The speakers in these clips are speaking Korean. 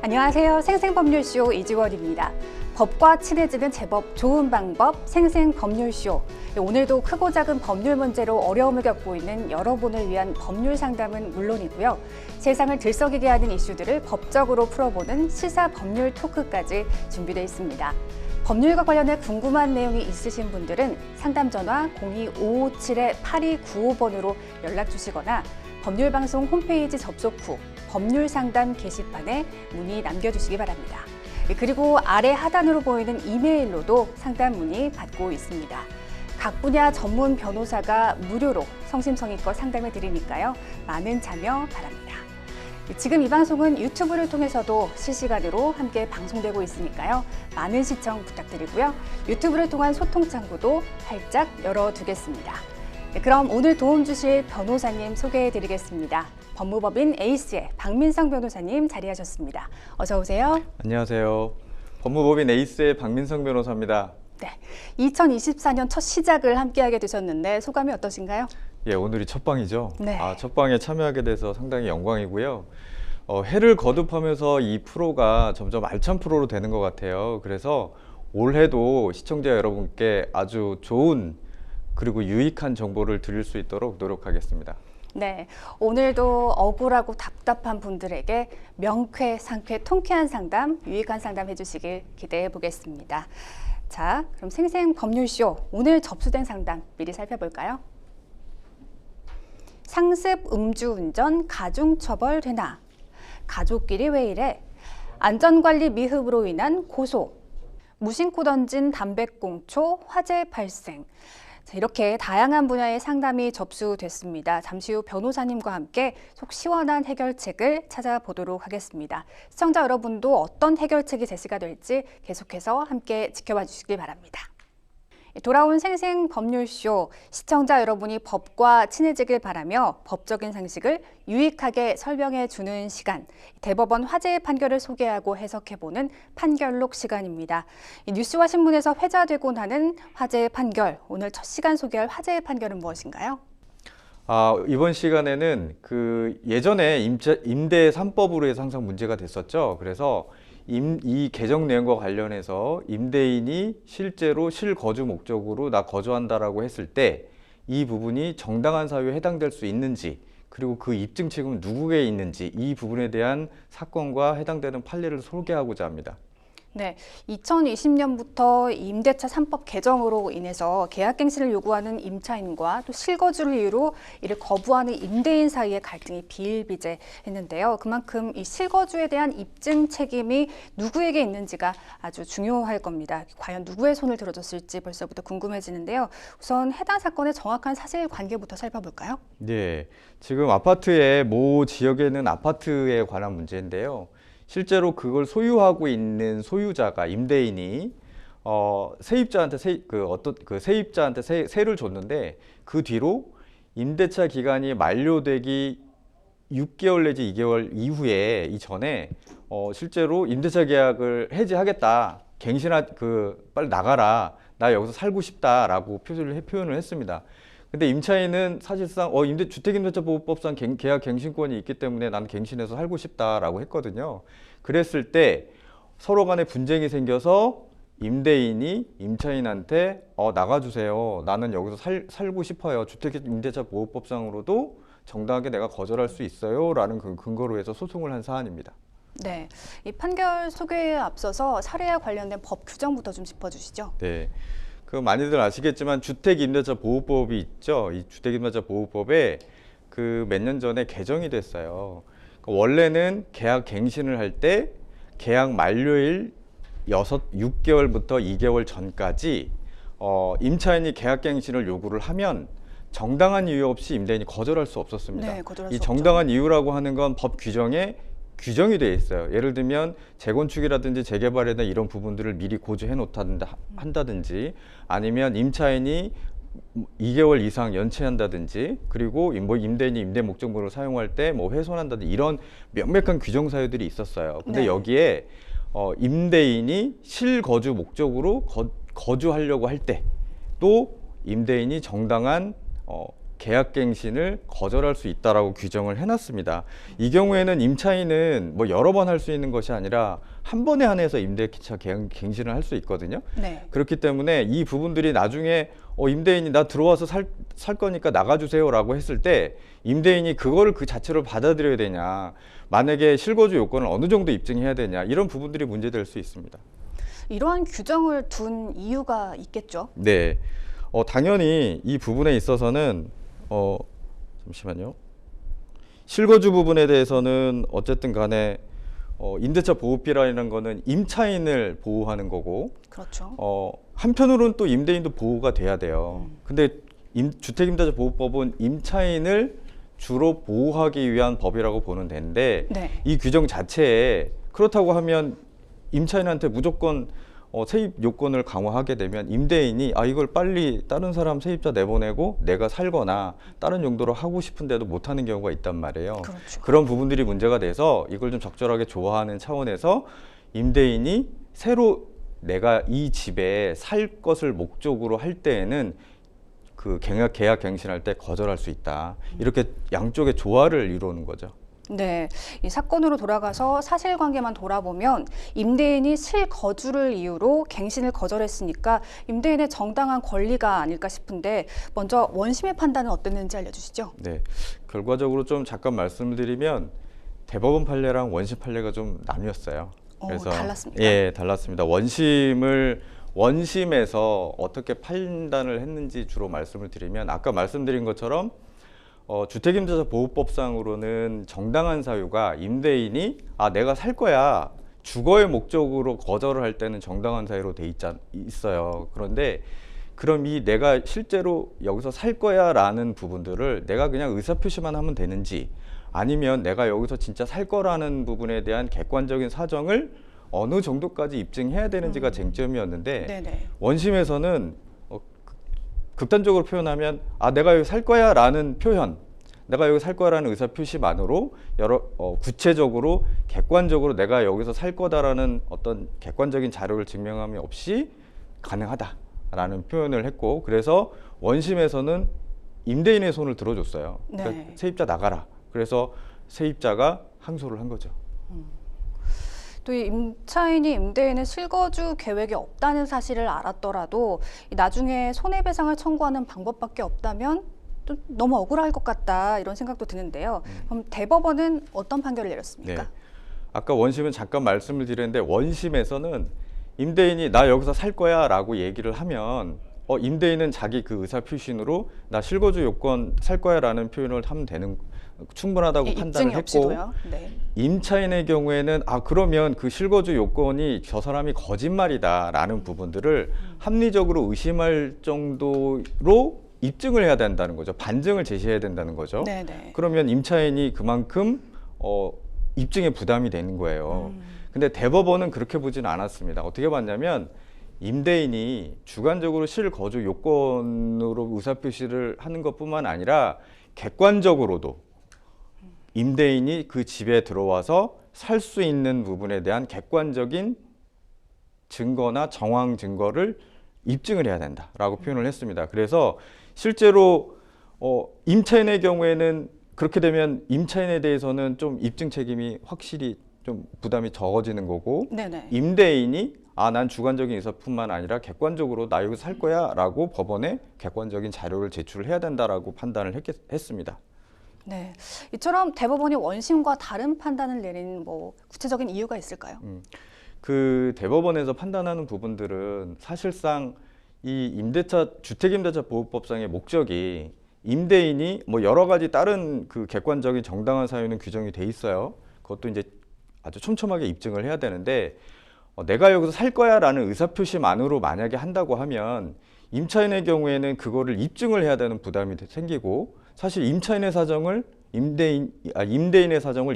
안녕하세요. 생생법률쇼 이지원입니다. 법과 친해지는 제법 좋은 방법 생생법률쇼. 오늘도 크고 작은 법률 문제로 어려움을 겪고 있는 여러분을 위한 법률 상담은 물론이고요. 세상을 들썩이게 하는 이슈들을 법적으로 풀어보는 시사 법률 토크까지 준비되어 있습니다. 법률과 관련해 궁금한 내용이 있으신 분들은 상담 전화 02-557-8295번으로 연락 주시거나 법률방송 홈페이지 접속 후 법률 상담 게시판에 문의 남겨주시기 바랍니다. 그리고 아래 하단으로 보이는 이메일로도 상담 문의 받고 있습니다. 각 분야 전문 변호사가 무료로 성심성의껏 상담해 드리니까요. 많은 참여 바랍니다. 지금 이 방송은 유튜브를 통해서도 실시간으로 함께 방송되고 있으니까요. 많은 시청 부탁드리고요. 유튜브를 통한 소통 창구도 활짝 열어두겠습니다. 그럼 오늘 도움 주실 변호사님 소개해 드리겠습니다. 법무법인 에이스의 박민성 변호사님 자리하셨습니다. 어서 오세요. 안녕하세요. 법무법인 에이스의 박민성 변호사입니다. 네, 2024년 첫 시작을 함께하게 되셨는데 소감이 어떠신가요? 예, 오늘이 첫 방이죠. 네. 첫 방에 참여하게 돼서 상당히 영광이고요. 해를 거듭하면서 이 프로가 점점 알찬 프로로 되는 것 같아요. 그래서 올해도 시청자 여러분께 아주 좋은 그리고 유익한 정보를 드릴 수 있도록 노력하겠습니다. 네, 오늘도 억울하고 답답한 분들에게 명쾌, 상쾌, 통쾌한 상담, 유익한 상담 해주시길 기대해 보겠습니다. 자, 그럼 생생법률쇼 오늘 접수된 상담 미리 살펴볼까요? 상습 음주운전 가중처벌 되나? 가족끼리 왜 이래? 안전관리 미흡으로 인한 고소, 무심코 던진 담배꽁초 화재 발생. 자, 이렇게 다양한 분야의 상담이 접수됐습니다. 잠시 후 변호사님과 함께 속 시원한 해결책을 찾아보도록 하겠습니다. 시청자 여러분도 어떤 해결책이 제시가 될지 계속해서 함께 지켜봐 주시기 바랍니다. 돌아온 생생법률쇼, 시청자 여러분이 법과 친해지길 바라며 법적인 상식을 유익하게 설명해 주는 시간, 대법원 화재의 판결을 소개하고 해석해보는 판결록 시간입니다. 뉴스와 신문에서 회자되곤 하는 화재의 판결, 오늘 첫 시간 소개할 화재의 판결은 무엇인가요? 이번 시간에는 예전에 임대 3법으로 해서 항상 문제가 됐었죠. 그래서 이 개정 내용과 관련해서 임대인이 실제로 실거주 목적으로 나 거주한다라고 했을 때 이 부분이 정당한 사유에 해당될 수 있는지, 그리고 그 입증 책임은 누구에게 있는지, 이 부분에 대한 사건과 해당되는 판례를 소개하고자 합니다. 네, 2020년부터 임대차 3법 개정으로 인해서 계약갱신을 요구하는 임차인과 또 실거주를 이유로 이를 거부하는 임대인 사이의 갈등이 비일비재했는데요. 그만큼 이 실거주에 대한 입증 책임이 누구에게 있는지가 아주 중요할 겁니다. 과연 누구의 손을 들어줬을지 벌써부터 궁금해지는데요. 우선 해당 사건의 정확한 사실관계부터 살펴볼까요? 네, 지금 모 지역에 있는 아파트에 관한 문제인데요. 실제로 그걸 소유하고 있는 소유자가 임대인이 세입자한테 세를 줬는데 그 뒤로 임대차 기간이 만료되기 6개월 내지 2개월 이후에 이전에 실제로 임대차 계약을 해지하겠다. 빨리 나가라. 나 여기서 살고 싶다라고 표현을 했습니다. 근데 임차인은 사실상 주택임대차보호법상 계약 갱신권이 있기 때문에 난 갱신해서 살고 싶다라고 했거든요. 그랬을 때 서로 간에 분쟁이 생겨서 임대인이 임차인한테 나가주세요. 나는 여기서 살고 싶어요. 주택임대차보호법상으로도 정당하게 내가 거절할 수 있어요. 라는 근거로 해서 소송을 한 사안입니다. 네, 이 판결 소개에 앞서서 사례와 관련된 법 규정부터 좀 짚어주시죠. 네. 많이들 아시겠지만 주택임대차보호법이 있죠. 이 주택임대차보호법에 몇 년 전에 개정이 됐어요. 원래는 계약 갱신을 할 때 계약 만료일 6개월부터 2개월 전까지 임차인이 계약 갱신을 요구를 하면 정당한 이유 없이 임대인이 거절할 수 없었습니다. 네, 거절할 수 이 없죠. 정당한 이유라고 하는 건 법 규정에 규정이 되어 있어요. 예를 들면 재건축이라든지 재개발이나 이런 부분들을 미리 고지해 놓한다든지 아니면 임차인이 2개월 이상 연체한다든지 그리고 임대인이 임대 목적물을 사용할 때 훼손한다든지 이런 명백한 규정 사유들이 있었어요. 근데 네. 여기에 임대인이 실거주 목적으로 거주하려고 할 때 또 임대인이 정당한 계약갱신을 거절할 수 있다라고 규정을 해놨습니다. 이 경우에는 임차인은 뭐 여러 번 할 수 있는 것이 아니라 한 번에 한해서 임대차 갱신을 할 수 있거든요. 네. 그렇기 때문에 이 부분들이 나중에 임대인이 나 들어와서 살 거니까 나가주세요라고 했을 때 임대인이 그거를 그 자체로 받아들여야 되냐, 만약에 실거주 요건을 어느 정도 입증해야 되냐, 이런 부분들이 문제될 수 있습니다. 이러한 규정을 둔 이유가 있겠죠? 네, 당연히 이 부분에 있어서는 잠시만요. 실거주 부분에 대해서는 어쨌든 간에 임대차 보호비라는 거는 임차인을 보호하는 거고, 그렇죠. 한편으로는 또 임대인도 보호가 돼야 돼요. 근데 주택임대차 보호법은 임차인을 주로 보호하기 위한 법이라고 보는 데인데, 네. 이 규정 자체에 그렇다고 하면 임차인한테 무조건 세입 요건을 강화하게 되면 임대인이 이걸 빨리 다른 사람 세입자 내보내고 내가 살거나 다른 용도로 하고 싶은데도 못하는 경우가 있단 말이에요. 그렇죠. 그런 부분들이 문제가 돼서 이걸 좀 적절하게 조화하는 차원에서 임대인이 새로 내가 이 집에 살 것을 목적으로 할 때에는 그 계약 갱신할 때 거절할 수 있다. 이렇게 양쪽의 조화를 이루는 거죠. 네, 이 사건으로 돌아가서 사실관계만 돌아보면 임대인이 실거주를 이유로 갱신을 거절했으니까 임대인의 정당한 권리가 아닐까 싶은데 먼저 원심의 판단은 어땠는지 알려주시죠. 네, 결과적으로 좀 잠깐 말씀을 드리면 대법원 판례랑 원심 판례가 좀 나뉘었어요. 달랐습니까? 예, 달랐습니다. 원심에서 어떻게 판단을 했는지 주로 말씀을 드리면, 아까 말씀드린 것처럼 주택임대차 보호법상으로는 정당한 사유가 임대인이 내가 살 거야, 주거의 목적으로 거절을 할 때는 정당한 사유로 돼 있어요. 그런데 그럼 이 내가 실제로 여기서 살 거야 라는 부분들을 내가 그냥 의사표시만 하면 되는지, 아니면 내가 여기서 진짜 살 거라는 부분에 대한 객관적인 사정을 어느 정도까지 입증해야 되는지가 쟁점이었는데, 네네. 원심에서는 극단적으로 표현하면 내가 여기 살 거야 라는 표현, 내가 여기 살 거야라는 의사표시만으로 구체적으로 객관적으로 내가 여기서 살 거다라는 어떤 객관적인 자료를 증명함이 없이 가능하다라는 표현을 했고, 그래서 원심에서는 임대인의 손을 들어줬어요. 네. 그러니까 세입자 나가라. 그래서 세입자가 항소를 한 거죠. 또 이 임차인이 임대인의 실거주 계획이 없다는 사실을 알았더라도 나중에 손해배상을 청구하는 방법밖에 없다면 또 너무 억울할 것 같다, 이런 생각도 드는데요. 그럼 대법원은 어떤 판결을 내렸습니까? 네. 아까 원심은 잠깐 말씀을 드렸는데, 원심에서는 임대인이 나 여기서 살 거야 라고 얘기를 하면 임대인은 자기 그 의사표시로 나 실거주 요건 살 거야 라는 표현을 하면 충분하다고 판단을 했고, 없이도요? 네. 임차인의 경우에는 그러면 그 실거주 요건이 저 사람이 거짓말이다 라는 부분들을 합리적으로 의심할 정도로 입증을 해야 된다는 거죠. 반증을 제시해야 된다는 거죠. 네네. 그러면 임차인이 그만큼 입증에 부담이 되는 거예요. 근데 대법원은 그렇게 보지는 않았습니다. 어떻게 봤냐면, 임대인이 주관적으로 실거주 요건으로 의사표시를 하는 것뿐만 아니라 객관적으로도 임대인이 그 집에 들어와서 살 수 있는 부분에 대한 객관적인 증거나 정황 증거를 입증을 해야 된다라고 표현을 했습니다. 그래서 실제로 임차인의 경우에는 그렇게 되면 임차인에 대해서는 좀 입증 책임이 확실히 좀 부담이 적어지는 거고, 네네. 임대인이 난 주관적인 의사뿐만 아니라 객관적으로 나 여기서 살 거야 라고 법원에 객관적인 자료를 제출을 해야 된다라고 판단을 했습니다. 네, 이처럼 대법원이 원심과 다른 판단을 내린 구체적인 이유가 있을까요? 그 대법원에서 판단하는 부분들은 사실상 이 주택임대차 보호법상의 목적이 임대인이 여러 가지 다른 그 객관적인 정당한 사유는 규정이 돼 있어요. 그것도 이제 아주 촘촘하게 입증을 해야 되는데, 내가 여기서 살 거야라는 의사표시만으로 만약에 한다고 하면 임차인의 경우에는 그거를 입증을 해야 되는 부담이 생기고, 사실 임대인의 사정을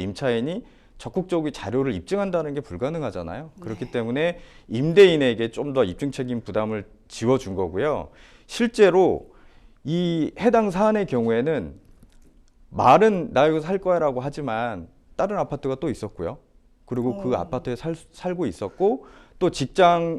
임차인이 적극적으로 자료를 입증한다는 게 불가능하잖아요. 그렇기 때문에 임대인에게 좀 더 입증 책임 부담을 지워준 거고요. 실제로 이 해당 사안의 경우에는 말은 나 여기서 살 거야라고 하지만 다른 아파트가 또 있었고요. 그리고 그 아파트에 살고 있었고, 또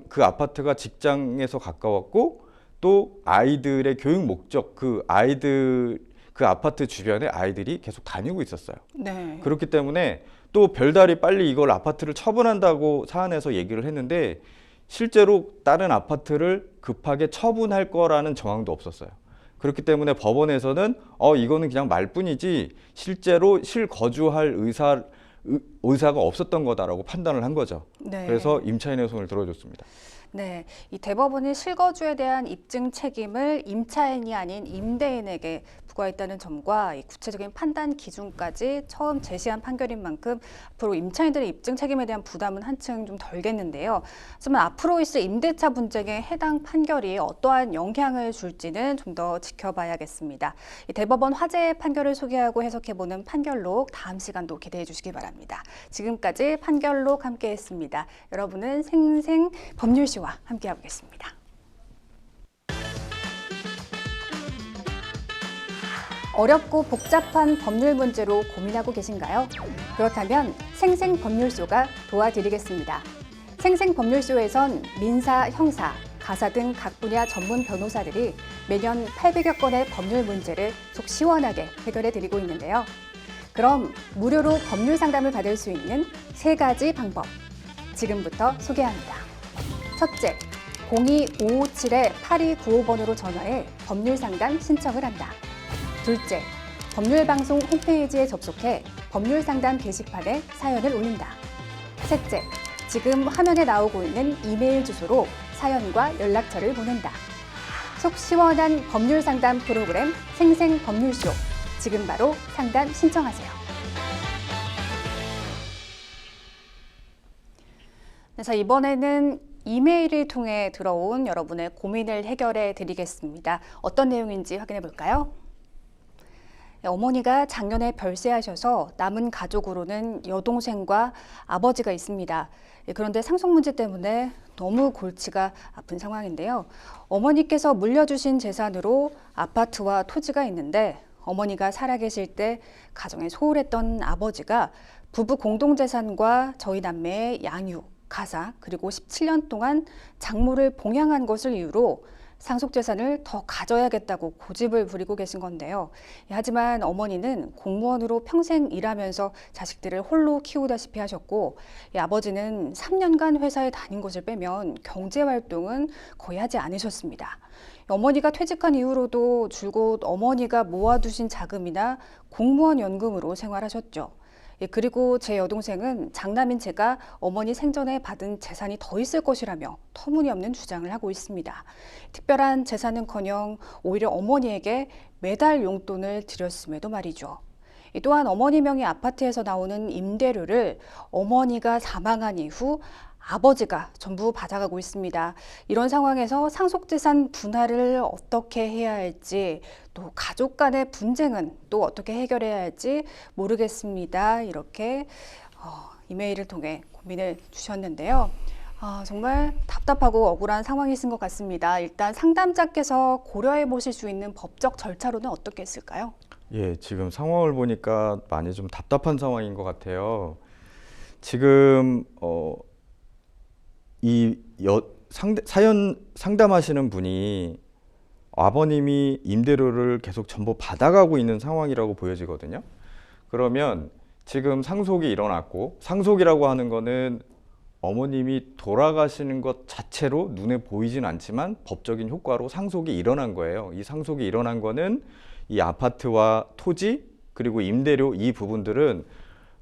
그 아파트가 직장에서 가까웠고, 또 아이들의 교육 목적, 그 아이들이 그 아파트 주변에 아이들이 계속 다니고 있었어요. 네. 그렇기 때문에 또 별달이 빨리 이걸 아파트를 처분한다고 사안에서 얘기를 했는데 실제로 다른 아파트를 급하게 처분할 거라는 정황도 없었어요. 그렇기 때문에 법원에서는 이거는 그냥 말뿐이지 실제로 실거주할 의사가 없었던 거다라고 판단을 한 거죠. 네. 그래서 임차인의 손을 들어줬습니다. 네, 이 대법원이 실거주에 대한 입증 책임을 임차인이 아닌 임대인에게 부과했다는 점과 이 구체적인 판단 기준까지 처음 제시한 판결인 만큼 앞으로 임차인들의 입증 책임에 대한 부담은 한층 좀 덜겠는데요. 하지만 앞으로 있을 임대차 분쟁에 해당 판결이 어떠한 영향을 줄지는 좀 더 지켜봐야겠습니다. 이 대법원 화제의 판결을 소개하고 해석해보는 판결록 다음 시간도 기대해 주시기 바랍니다. 지금까지 판결록 함께했습니다. 여러분은 생생 법률시와 함께하고 계십니다. 어렵고 복잡한 법률 문제로 고민하고 계신가요? 그렇다면 생생법률쇼가 도와드리겠습니다. 생생법률쇼에선 민사, 형사, 가사 등 각 분야 전문 변호사들이 매년 800여 건의 법률 문제를 속 시원하게 해결해 드리고 있는데요. 그럼 무료로 법률 상담을 받을 수 있는 3가지 방법 지금부터 소개합니다. 첫째, 02-557-8295번으로 전화해 법률 상담 신청을 한다. 둘째, 법률방송 홈페이지에 접속해 법률 상담 게시판에 사연을 올린다. 셋째, 지금 화면에 나오고 있는 이메일 주소로 사연과 연락처를 보낸다. 속 시원한 법률 상담 프로그램 생생법률쇼. 지금 바로 상담 신청하세요. 자, 이번에는 이메일을 통해 들어온 여러분의 고민을 해결해 드리겠습니다. 어떤 내용인지 확인해 볼까요? 어머니가 작년에 별세하셔서 남은 가족으로는 여동생과 아버지가 있습니다. 그런데 상속 문제 때문에 너무 골치가 아픈 상황인데요. 어머니께서 물려주신 재산으로 아파트와 토지가 있는데 어머니가 살아계실 때 가정에 소홀했던 아버지가 부부 공동재산과 저희 남매의 양육, 가사, 그리고 17년 동안 장모를 봉양한 것을 이유로 상속재산을 더 가져야겠다고 고집을 부리고 계신 건데요. 하지만 어머니는 공무원으로 평생 일하면서 자식들을 홀로 키우다시피 하셨고, 아버지는 3년간 회사에 다닌 것을 빼면 경제활동은 거의 하지 않으셨습니다. 어머니가 퇴직한 이후로도 줄곧 어머니가 모아두신 자금이나 공무원 연금으로 생활하셨죠. 그리고 제 여동생은 장남인 제가 어머니 생전에 받은 재산이 더 있을 것이라며 터무니없는 주장을 하고 있습니다. 특별한 재산은커녕 오히려 어머니에게 매달 용돈을 드렸음에도 말이죠. 또한 어머니 명의 아파트에서 나오는 임대료를 어머니가 사망한 이후 아버지가 전부 받아가고 있습니다. 이런 상황에서 상속재산 분할을 어떻게 해야 할지, 또 가족 간의 분쟁은 또 어떻게 해결해야 할지 모르겠습니다. 이렇게 이메일을 통해 고민을 주셨는데요. 정말 답답하고 억울한 상황이신 것 같습니다. 일단 상담자께서 고려해 보실 수 있는 법적 절차로는 어떻게 했을까요? 예, 지금 상황을 보니까 많이 좀 답답한 상황인 것 같아요. 지금 사연 상담하시는 분이 아버님이 임대료를 계속 전부 받아가고 있는 상황이라고 보여지거든요. 그러면 지금 상속이 일어났고, 상속이라고 하는 거는 어머님이 돌아가시는 것 자체로 눈에 보이진 않지만 법적인 효과로 상속이 일어난 거예요. 이 상속이 일어난 거는 이 아파트와 토지 그리고 임대료 이 부분들은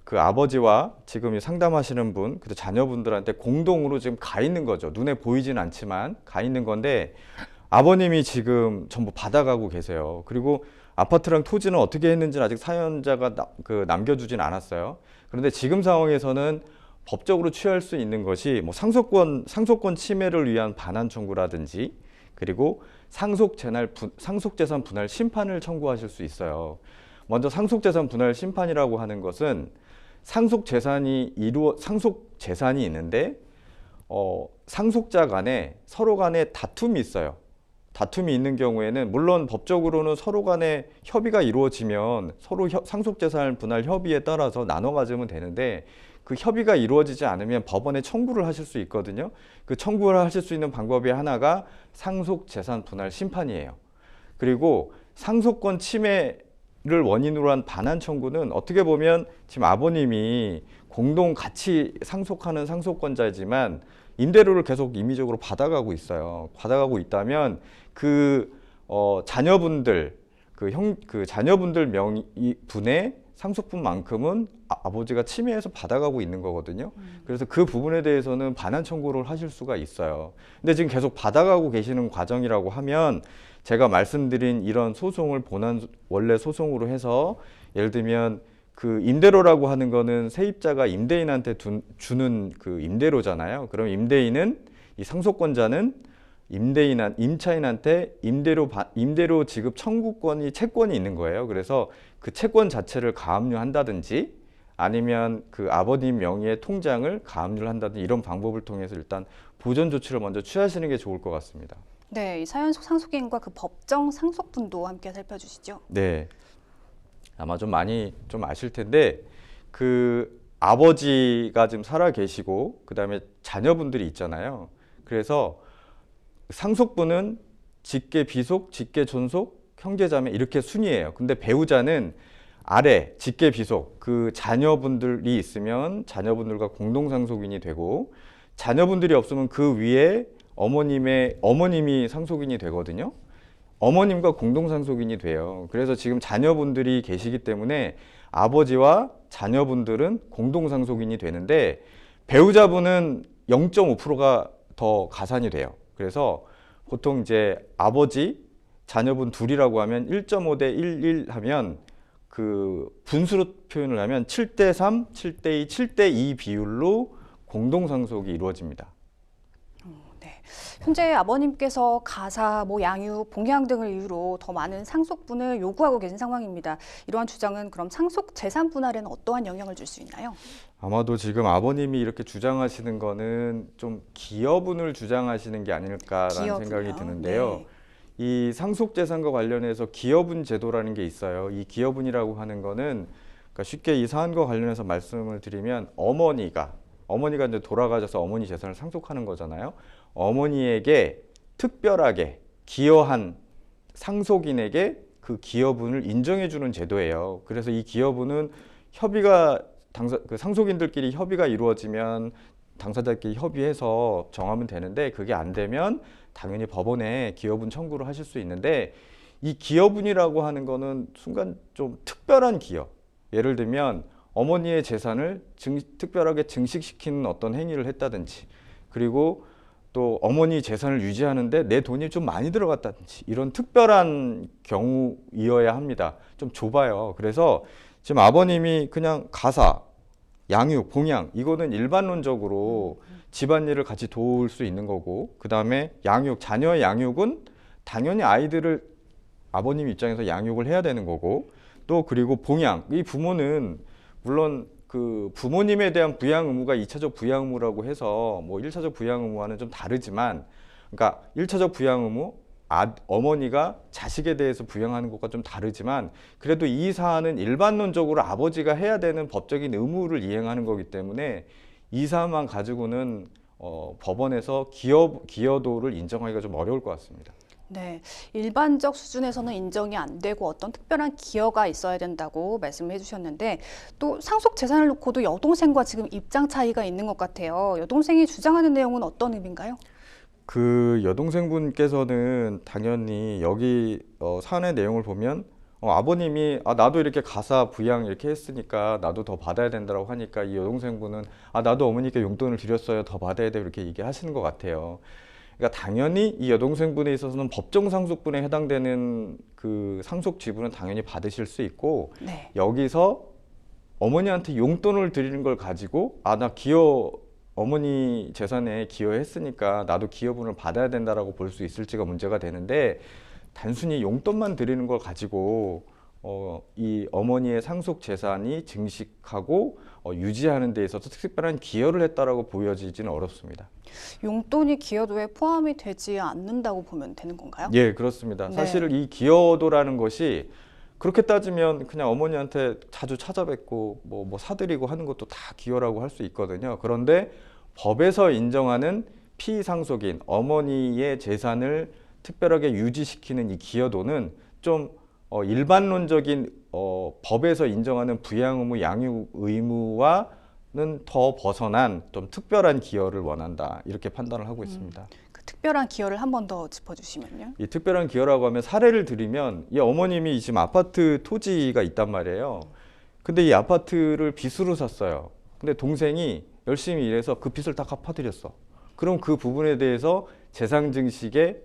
그 아버지와 지금 상담하시는 분, 그리고 자녀분들한테 공동으로 지금 가 있는 거죠. 눈에 보이진 않지만 가 있는 건데 아버님이 지금 전부 받아가고 계세요. 그리고 아파트랑 토지는 어떻게 했는지는 아직 사연자가 남겨주진 않았어요. 그런데 지금 상황에서는 법적으로 취할 수 있는 것이 뭐 상속권 침해를 위한 반환 청구라든지 그리고 상속재산 분할 심판을 청구하실 수 있어요. 먼저 상속재산 분할 심판이라고 하는 것은 상속재산이 있는데 상속자 간에 서로 간에 다툼이 있어요. 다툼이 있는 경우에는 물론 법적으로는 서로 간에 협의가 이루어지면 서로 상속재산 분할 협의에 따라서 나눠 가지면 되는데 그 협의가 이루어지지 않으면 법원에 청구를 하실 수 있거든요. 그 청구를 하실 수 있는 방법이 하나가 상속재산 분할 심판이에요. 그리고 상속권 침해 원인으로 한 반환 청구는 어떻게 보면 지금 아버님이 공동 같이 상속하는 상속권자이지만 임대료를 계속 임의적으로 받아가고 있어요. 받아가고 있다면 자녀분들 그 자녀분들 분의 상속분만큼은 아버지가 침해해서 받아가고 있는 거거든요. 그래서 그 부분에 대해서는 반환 청구를 하실 수가 있어요. 근데 지금 계속 받아가고 계시는 과정이라고 하면 제가 말씀드린 이런 소송을 원래 소송으로 해서 예를 들면 그 임대료라고 하는 거는 세입자가 임대인한테 주는 그 임대료잖아요. 그럼 임대인은 이 상속권자는 임차인한테 임대료 지급 채권이 있는 거예요. 그래서 그 채권 자체를 가압류한다든지 아니면 그 아버님 명의의 통장을 가압류를 한다든지 이런 방법을 통해서 일단 보전 조치를 먼저 취하시는 게 좋을 것 같습니다. 네, 이 사연 속 상속인과 그 법정 상속분도 함께 살펴주시죠. 네, 아마 좀 많이 좀 아실 텐데 그 아버지가 지금 살아 계시고 그 다음에 자녀분들이 있잖아요. 그래서 상속분은 직계 비속, 직계 존속, 형제자매 이렇게 순이에요. 근데 배우자는 아래 직계 비속 그 자녀분들이 있으면 자녀분들과 공동 상속인이 되고 자녀분들이 없으면 그 위에 어머님이 상속인이 되거든요. 어머님과 공동 상속인이 돼요. 그래서 지금 자녀분들이 계시기 때문에 아버지와 자녀분들은 공동 상속인이 되는데 배우자분은 0.5%가 더 가산이 돼요. 그래서 보통 이제 아버지, 자녀분 둘이라고 하면 1.5 대 1 하면 그 분수로 표현을 하면 7대 3, 7대 2, 7대 2 비율로 공동 상속이 이루어집니다. 네. 현재 아버님께서 가사, 양육, 봉양 등을 이유로 더 많은 상속분을 요구하고 계신 상황입니다. 이러한 주장은 그럼 상속 재산 분할에는 어떠한 영향을 줄 수 있나요? 아마도 지금 아버님이 이렇게 주장하시는 거는 좀 기여분을 주장하시는 게 아닐까라는 생각이 드는데요. 네. 이 상속재산과 관련해서 기여분 제도라는 게 있어요. 이 기여분이라고 하는 거는 그러니까 쉽게 이 사안과 관련해서 말씀을 드리면 어머니가 이제 돌아가셔서 어머니 재산을 상속하는 거잖아요. 어머니에게 특별하게 기여한 상속인에게 그 기여분을 인정해 주는 제도예요. 그래서 이 기여분은 상속인들끼리 협의가 이루어지면 당사자끼리 협의해서 정하면 되는데 그게 안 되면 당연히 법원에 기여분 청구를 하실 수 있는데 이 기여분이라고 하는 거는 순간 좀 특별한 기여. 예를 들면 어머니의 재산을 특별하게 증식시키는 어떤 행위를 했다든지 그리고 또 어머니 재산을 유지하는데 내 돈이 좀 많이 들어갔다든지 이런 특별한 경우이어야 합니다. 좀 좁아요. 그래서 지금 아버님이 그냥 가사, 양육, 봉양 이거는 일반론적으로 집안일을 같이 도울 수 있는 거고 그 다음에 자녀의 양육은 당연히 아이들을 아버님 입장에서 양육을 해야 되는 거고 또 그리고 봉양, 이 부모는 물론 그 부모님에 대한 부양 의무가 2차적 부양 의무라고 해서 뭐 1차적 부양 의무와는 좀 다르지만 그러니까 1차적 부양 의무 어머니가 자식에 대해서 부양하는 것과 좀 다르지만 그래도 이 사안은 일반론적으로 아버지가 해야 되는 법적인 의무를 이행하는 거기 때문에 이 사안만 가지고는 법원에서 기여도를 인정하기가 좀 어려울 것 같습니다. 네, 일반적 수준에서는 인정이 안 되고 어떤 특별한 기여가 있어야 된다고 말씀을 해주셨는데 또 상속 재산을 놓고도 여동생과 지금 입장 차이가 있는 것 같아요. 여동생이 주장하는 내용은 어떤 의미인가요? 그 여동생분께서는 당연히 여기 사안의 내용을 보면 아버님이 나도 이렇게 가사 부양 이렇게 했으니까 나도 더 받아야 된다고 하니까 이 여동생분은 나도 어머니께 용돈을 드렸어요. 더 받아야 돼 이렇게 얘기하시는 것 같아요. 그러니까 당연히 이 여동생분에 있어서는 법정 상속분에 해당되는 그 상속 지분은 당연히 받으실 수 있고 네. 여기서 어머니한테 용돈을 드리는 걸 가지고 나 어머니 재산에 기여했으니까 나도 기여분을 받아야 된다라고 볼 수 있을지가 문제가 되는데 단순히 용돈만 드리는 걸 가지고 이 어머니의 상속 재산이 증식하고 유지하는 데 있어서 특별한 기여를 했다라고 보여지지는 어렵습니다. 용돈이 기여도에 포함이 되지 않는다고 보면 되는 건가요? 예, 그렇습니다. 네. 사실 이 기여도라는 것이 그렇게 따지면 그냥 어머니한테 자주 찾아뵙고 뭐 사드리고 하는 것도 다 기여라고 할 수 있거든요. 그런데 법에서 인정하는 피상속인 어머니의 재산을 특별하게 유지시키는 이 기여도는 좀 일반론적인 법에서 인정하는 부양 의무, 양육 의무와는 더 벗어난 좀 특별한 기여를 원한다. 이렇게 판단을 하고 있습니다. 그 특별한 기여를 한 번 더 짚어주시면요. 이 특별한 기여라고 하면 사례를 들으면 이 어머님이 지금 아파트 토지가 있단 말이에요. 근데 이 아파트를 빚으로 샀어요. 근데 동생이 열심히 일해서 그 빚을 다 갚아드렸어. 그럼 그 부분에 대해서 재산 증식에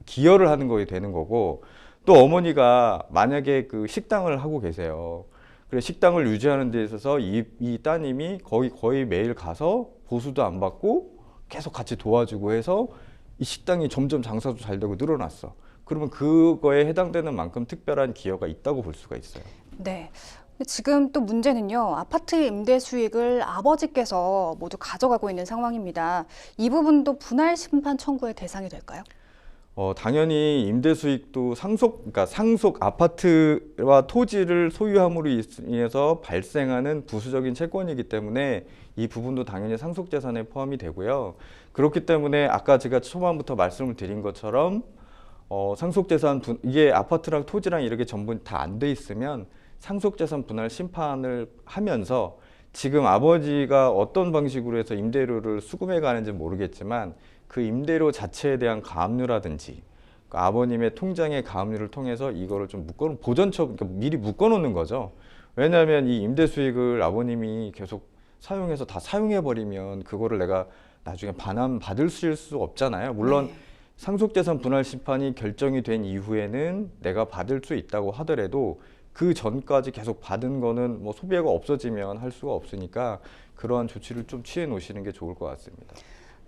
기여를 하는 거게 되는 거고, 또 어머니가 만약에 그 식당을 하고 계세요. 그래 식당을 유지하는 데 있어서 이 따님이 거의 매일 가서 보수도 안 받고 계속 같이 도와주고 해서 이 식당이 점점 장사도 잘 되고 늘어났어. 그러면 그거에 해당되는 만큼 특별한 기여가 있다고 볼 수가 있어요. 네. 근데 지금 또 문제는요. 아파트 임대 수익을 아버지께서 모두 가져가고 있는 상황입니다. 이 부분도 분할 심판 청구의 대상이 될까요? 당연히 임대 수익도 그러니까 상속 아파트와 토지를 소유함으로 인해서 발생하는 부수적인 채권이기 때문에 이 부분도 당연히 상속 재산에 포함이 되고요. 그렇기 때문에 아까 제가 초반부터 말씀을 드린 것처럼 상속 재산 이게 아파트랑 토지랑 이렇게 전부 다 안 돼 있으면 상속 재산 분할 심판을 하면서 지금 아버지가 어떤 방식으로 해서 임대료를 수금해 가는지 모르겠지만 그 임대료 자체에 대한 가압류라든지 그러니까 아버님의 통장의 가압류를 통해서 이거를 좀 그러니까 미리 묶어놓는 거죠. 왜냐하면 이 임대 수익을 아버님이 계속 사용해서 다 사용해 버리면 그거를 내가 나중에 반환 받을 수 없잖아요. 물론 네. 상속재산 분할 심판이 결정이 된 이후에는 내가 받을 수 있다고 하더라도 그 전까지 계속 받은 거는 뭐 소비가 없어지면 할 수가 없으니까 그러한 조치를 좀 취해 놓으시는 게 좋을 것 같습니다.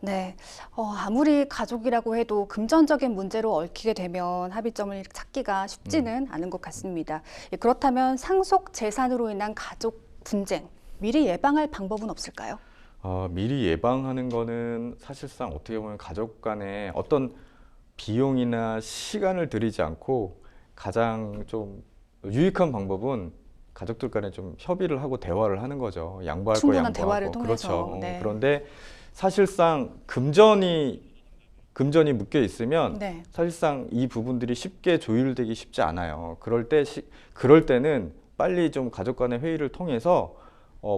네. 아무리 가족이라고 해도 금전적인 문제로 얽히게 되면 합의점을 찾기가 쉽지는 않은 것 같습니다. 예, 그렇다면 상속 재산으로 인한 가족 분쟁, 미리 예방할 방법은 없을까요? 미리 예방하는 거는 사실상 어떻게 보면 가족 간에 어떤 비용이나 시간을 들이지 않고 가장 좀 유익한 방법은 가족들 간에 좀 협의를 하고 대화를 하는 거죠. 양보할 거 충분한 양보하고. 대화를 통해서. 그렇죠. 네. 그런데 사실상 금전이 묶여 있으면 네. 사실상 이 부분들이 쉽게 조율되기 쉽지 않아요. 그럴 때는 빨리 좀 가족 간의 회의를 통해서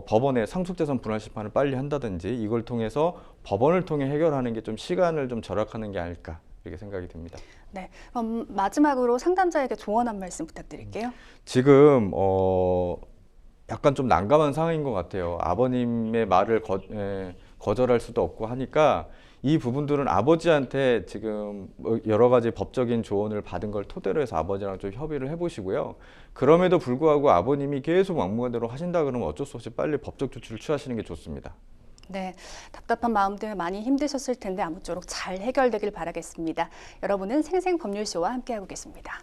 법원에 상속재산 분할 심판을 빨리 한다든지 이걸 통해서 법원을 통해 해결하는 게 좀 시간을 좀 절약하는 게 아닐까 이렇게 생각이 듭니다. 네. 그럼 마지막으로 상담자에게 조언 한 말씀 부탁드릴게요. 지금 약간 좀 난감한 상황인 것 같아요. 아버님의 말을 거절할 수도 없고 하니까 이 부분들은 아버지한테 지금 뭐 여러 가지 법적인 조언을 받은 걸 토대로 해서 아버지랑 좀 협의를 해보시고요. 그럼에도 불구하고 아버님이 계속 막무가내로 하신다 그러면 어쩔 수 없이 빨리 법적 조치를 취하시는 게 좋습니다. 네, 답답한 마음 때문에 많이 힘드셨을 텐데 아무쪼록 잘 해결되길 바라겠습니다. 여러분은 생생법률쇼와 함께하고 계십니다.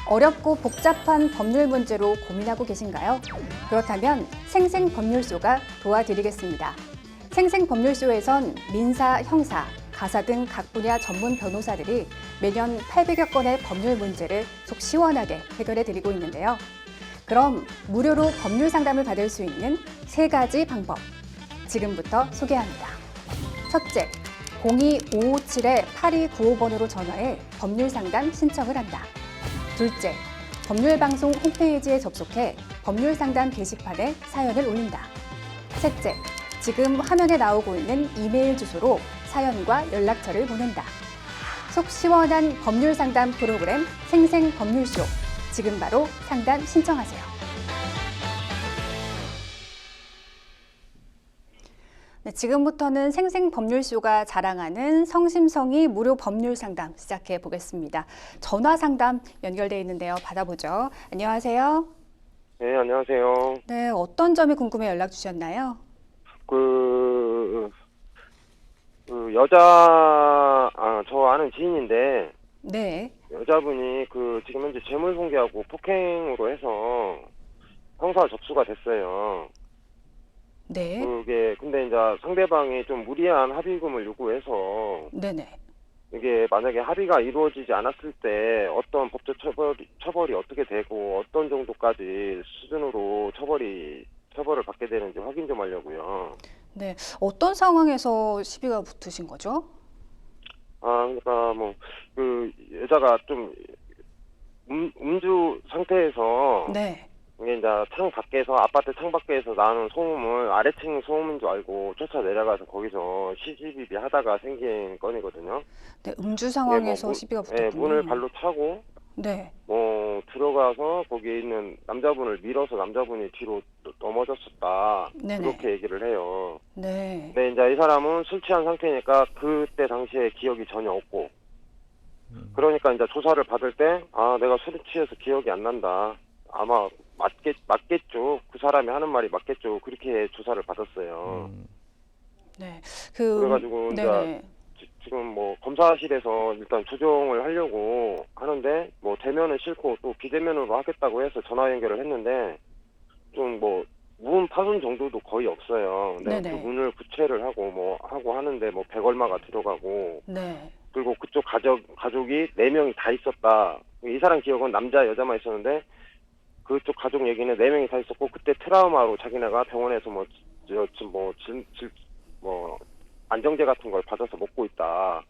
어렵고 복잡한 법률 문제로 고민하고 계신가요? 그렇다면 생생법률쇼가 도와드리겠습니다. 생생법률쇼에선 민사, 형사, 가사 등 각 분야 전문 변호사들이 매년 800여 건의 법률 문제를 속 시원하게 해결해 드리고 있는데요. 그럼 무료로 법률 상담을 받을 수 있는 3가지 방법, 지금부터 소개합니다. 첫째, 02-557-8295번으로 전화해 법률 상담 신청을 한다. 둘째, 법률방송 홈페이지에 접속해 법률 상담 게시판에 사연을 올린다. 셋째, 지금 화면에 나오고 있는 이메일 주소로 사연과 연락처를 보낸다. 속 시원한 법률 상담 프로그램 생생법률쇼. 지금 바로 상담 신청하세요. 네, 지금부터는 생생법률쇼가 자랑하는 성심성의 무료 법률 상담 시작해 보겠습니다. 전화 상담 연결돼 있는데요. 받아보죠. 안녕하세요. 네, 안녕하세요. 네, 어떤 점이 궁금해 연락 주셨나요? 저 아는 지인인데, 네. 여자분이 지금 현재 재물공개하고 폭행으로 해서 형사 접수가 됐어요. 네. 근데 이제 상대방이 좀 무리한 합의금을 요구해서, 네네. 이게 만약에 합의가 이루어지지 않았을 때 어떤 법적 처벌이 어떻게 되고 어떤 정도까지 수준으로 처벌을 받게 되는지 확인 좀 하려고요. 네. 어떤 상황에서 시비가 붙으신 거죠? 그러니까 뭐 그 여자가 좀 음주 상태에서 네. 이게 이제 창 밖에서 아파트 창 밖에서 나는 소음을 아래층 소음인 줄 알고 쫓아 내려가서 거기서 시시비비 하다가 생긴 건이거든요. 네, 음주 이게 뭐 상황에서 시비가 붙었군요. 문을 발로 차고 네. 뭐 들어가서 거기에 있는 남자분을 밀어서 남자분이 뒤로 넘어졌었다. 네네. 그렇게 얘기를 해요. 네. 근데 이제 이 사람은 술 취한 상태니까 그때 당시에 기억이 전혀 없고 그러니까 이제 조사를 받을 때 내가 술에 취해서 기억이 안 난다. 아마 맞겠죠. 그 사람이 하는 말이 맞겠죠. 그렇게 조사를 받았어요. 네. 그래가지고 이제 네네. 지금 뭐 검사실에서 일단 조정을 하려고 하는데 뭐 대면은 싫고 또 비대면으로 하겠다고 해서 전화 연결을 했는데 좀 뭐 문 파손 정도도 거의 없어요. 근데 그 네네. 문을 교체를 하고 하는데 뭐 100 얼마가 들어가고 네. 그리고 그쪽 가족이 4명이 다 있었다. 이 사람 기억은 남자 여자만 있었는데 그쪽 가족 얘기는 4명이 다 있었고 그때 트라우마로 자기네가 병원에서 뭐 안정제 같은 걸 받아서 먹고 있다.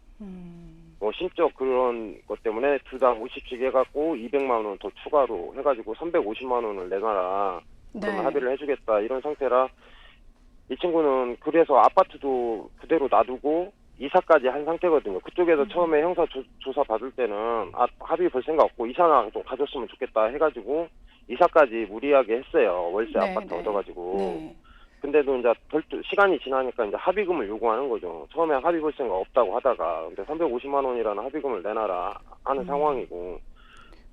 뭐 심적 그런 것 때문에 두당 50씩 해갖고 200만 원 더 추가로 해가지고 350만 원을 내놔라. 그러면 네. 합의를 해주겠다 이런 상태라 이 친구는 그래서 아파트도 그대로 놔두고 이사까지 한 상태거든요. 그쪽에서 처음에 형사 조사 받을 때는 합의 볼 생각 없고 이사나 좀 가졌으면 좋겠다 해가지고 이사까지 무리하게 했어요. 월세 네, 아파트 네. 얻어가지고. 네. 근데도 이제 시간이 지나니까 이제 합의금을 요구하는 거죠. 처음에 합의 볼 생각 없다고 하다가 근데 350만 원이라는 합의금을 내놔라 하는 상황이고.